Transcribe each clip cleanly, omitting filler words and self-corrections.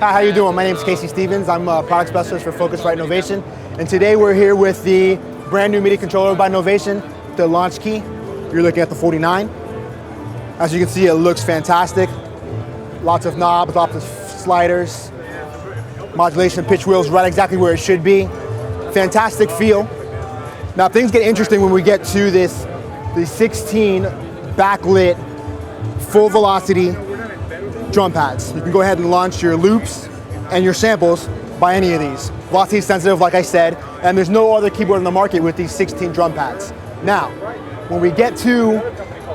Hi, how you doing? My name is Casey Stevens. I'm a product specialist for Focusrite Novation, and today we're here with the brand new MIDI controller by Novation, the LaunchKey. You're looking at the 49. As you can see, it looks fantastic. Lots of knobs, lots of sliders, modulation of pitch wheels right exactly where it should be. Fantastic feel. Now things get interesting when we get to the 16 backlit, full velocity drum pads. You can go ahead and launch your loops and your samples by any of these. Velocity sensitive, like I said, and there's no other keyboard in the market with these 16 drum pads. Now, when we get to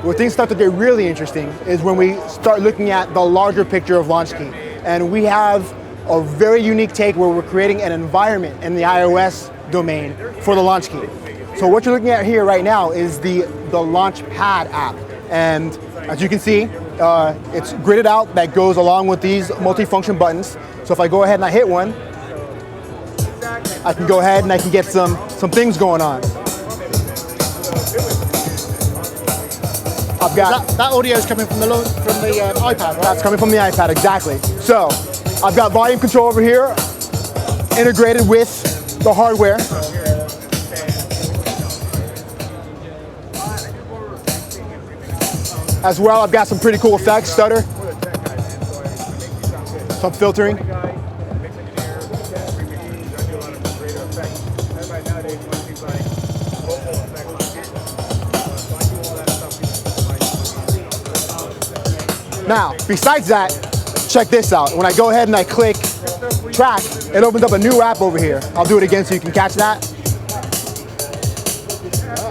where things start to get really interesting is when we start looking at the larger picture of LaunchKey. And we have a very unique take where we're creating an environment in the iOS domain for the LaunchKey. So what you're looking at here right now is the LaunchPad app. And as you can see, it's gridded out that goes along with these multi-function buttons. So if I go ahead and I hit one, I can go ahead and I can get some things going on. I've got that audio is coming from the iPad, right? That's coming from the iPad, exactly. So I've got volume control over here, integrated with the hardware. As well, I've got some pretty cool effects, stutter, some filtering. Now, besides that, check this out. When I go ahead and I click track, it opens up a new app over here. I'll do it again so you can catch that.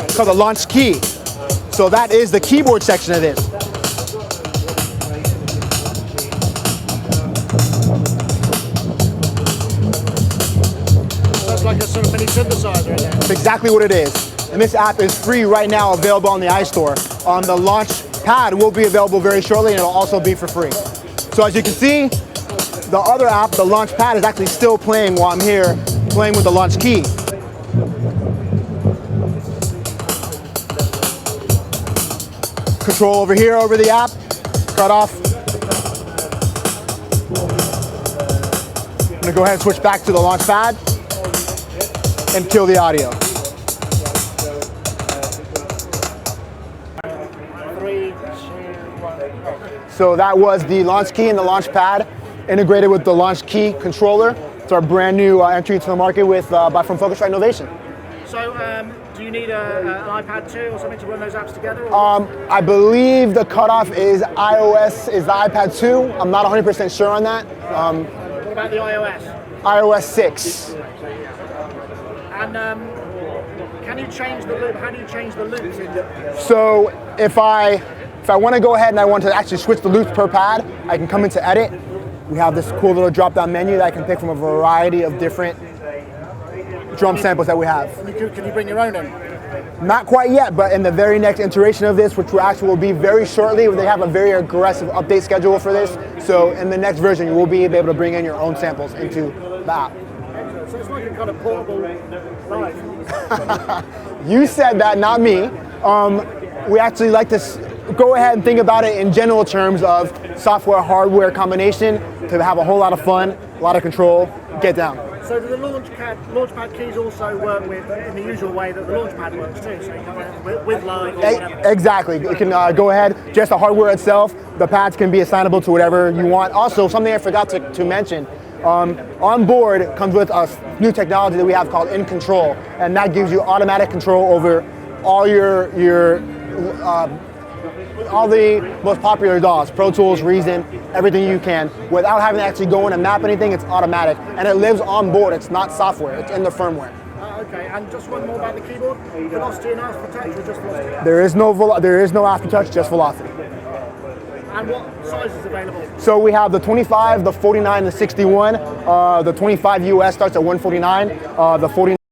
It's called the LaunchKey. So that is the keyboard section of this. That's like a sort of mini synthesizer in there. That's exactly what it is. And this app is free right now, available on the iStore. The LaunchPad will be available very shortly, and it'll also be for free. So as you can see, the other app, the LaunchPad, is actually still playing while I'm here playing with the LaunchKey. Control over here over the app, cut off. I'm gonna go ahead and switch back to the LaunchPad and kill the audio. 3, 2, 1. So that was the LaunchKey and the LaunchPad integrated with the LaunchKey controller. It's our brand new entry into the market from Focusrite Novation. So do you need an iPad 2 or something to run those apps together? I believe the cutoff is iOS is the iPad 2. I'm not 100% sure on that. What about the iOS? iOS 6. And can you change the loop? How do you change the loops? So if I want to go ahead and I want to actually switch the loops per pad, I can come into Edit. We have this cool little drop-down menu that I can pick from a variety of different drum samples that we have. Can you bring your own in? Not quite yet, but in the very next iteration of this, which will be very shortly, they have a very aggressive update schedule for this. So in the next version, you will be able to bring in your own samples into the app. So it's like a kind of portable life. You said that, not me. We actually like to go ahead and think about it in general terms of software-hardware combination to have a whole lot of fun, a lot of control, get down. So do the LaunchPad keys also work in the usual way that the LaunchPad works too? So you can with live or whatever? Exactly. You can go ahead, just the hardware itself, the pads can be assignable to whatever you want. Also, something I forgot to mention, on board comes with a new technology that we have called In Control, and that gives you automatic control over all all the most popular DAWs, Pro Tools, Reason, everything you can, without having to actually go in and map anything. It's automatic, and it lives on board. It's not software, it's in the firmware. Okay, and just one more about the keyboard, velocity and aftertouch, or just velocity? There is no aftertouch, just velocity. And what size is available? So we have the 25, the 49, and the 61. The 25 US starts at $149. The 49